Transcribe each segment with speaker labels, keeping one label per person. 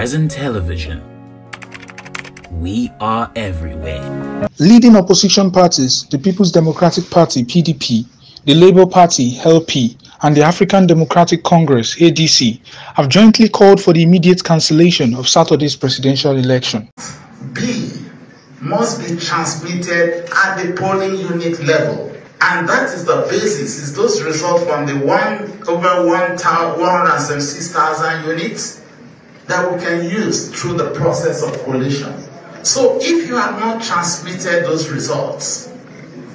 Speaker 1: Horizon Television. We are everywhere.
Speaker 2: Leading opposition parties, the People's Democratic Party (PDP), the Labour Party (LP), and the African Democratic Congress (ADC) have jointly called for the immediate cancellation of Saturday's presidential election.
Speaker 3: B must be transmitted at the polling unit level. And that is the basis, is those results from the over 176,000 units that we can use through the process of collation. So if you have not transmitted those results,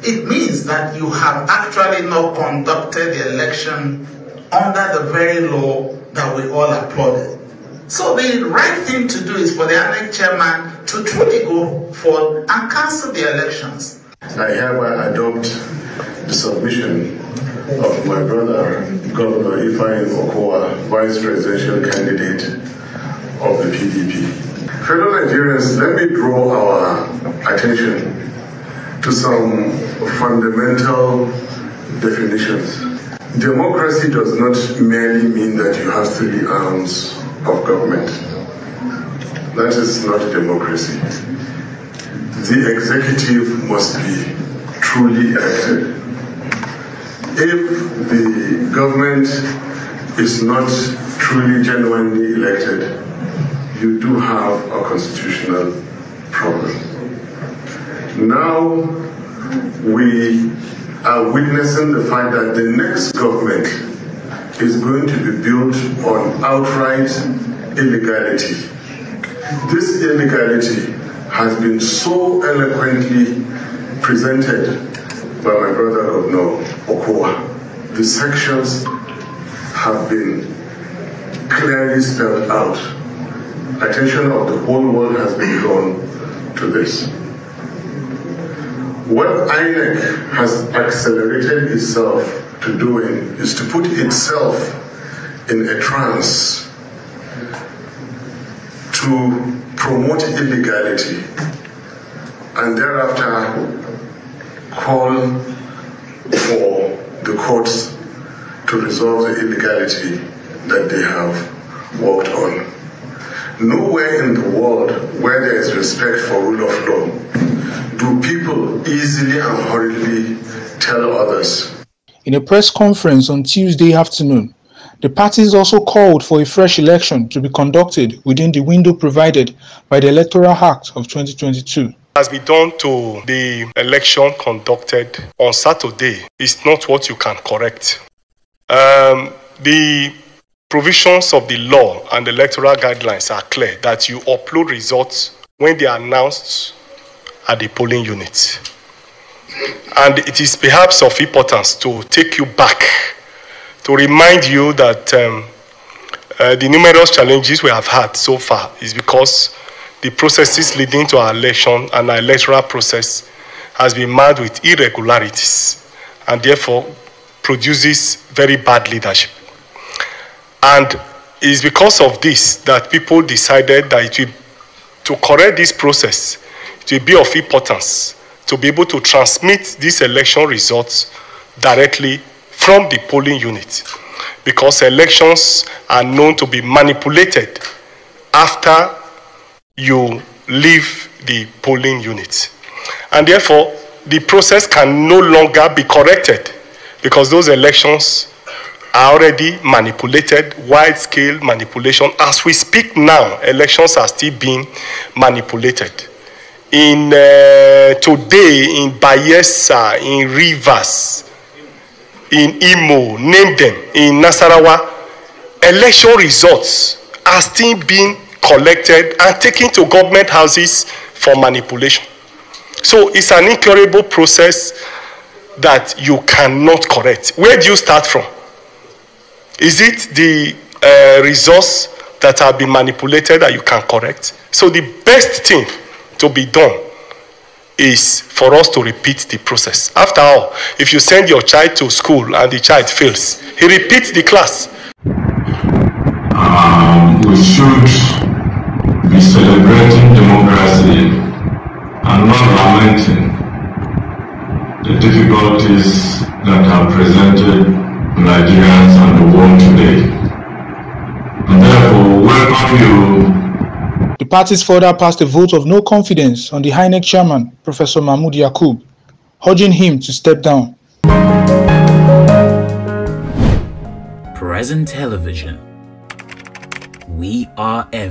Speaker 3: it means that you have actually not conducted the election under the very law that we all applauded. So the right thing to do is for the INEC chairman to truly go forward and cancel the elections.
Speaker 4: I hereby adopt the submission of my brother, Governor Ifeanyi Okowa, Vice Presidential Candidate of the PDP. Fellow Nigerians, let me draw our attention to some fundamental definitions. Democracy does not merely mean that you have 3 arms of government. That is not democracy. The executive must be truly elected. If the government is not truly, genuinely elected, you do have a constitutional problem. Now, we are witnessing the fact that the next government is going to be built on outright illegality. This illegality has been so eloquently presented by my brother Governor Okowa. The sections have been clearly spelled out. Attention of the whole world has been drawn to this. What INEC has accelerated itself to doing is to put itself in a trance to promote illegality and thereafter call for the courts to resolve the illegality that they have worked on. Nowhere in the world where there is respect for rule of law do people easily and hurriedly tell others.
Speaker 2: In a press conference on Tuesday afternoon, the parties also called for a fresh election to be conducted within the window provided by the Electoral Act of 2022.
Speaker 5: Has been done to the election conducted on Saturday is not what you can correct. The provisions of the law and the electoral guidelines are clear that you upload results when they are announced at the polling unit. And it is perhaps of importance to take you back to remind you that the numerous challenges we have had so far is because the processes leading to our election and our electoral process has been marred with irregularities and therefore produces very bad leadership. And it is because of this that people decided that to correct this process, it will be of importance to be able to transmit these election results directly from the polling unit, because elections are known to be manipulated after you leave the polling unit. And therefore, the process can no longer be corrected because those elections are already manipulated, wide-scale manipulation. As we speak now, elections are still being manipulated. Today, in Bayelsa, in Rivers, in Imo, name them, in Nasarawa, election results are still being collected and taken to government houses for manipulation. So it's an incurable process that you cannot correct. Where do you start from? Is it the results that have been manipulated that you can correct? So the best thing to be done is for us to repeat the process. After all, if you send your child to school and the child fails, he repeats the class.
Speaker 6: We should be celebrating democracy and not lamenting the difficulties that have presented Nigerians and the world today. And therefore, welcome you
Speaker 2: parties further passed a vote of no confidence on the INEC chairman, Professor Mahmood Yakub, urging him to step down.
Speaker 1: Present Television. We are everywhere.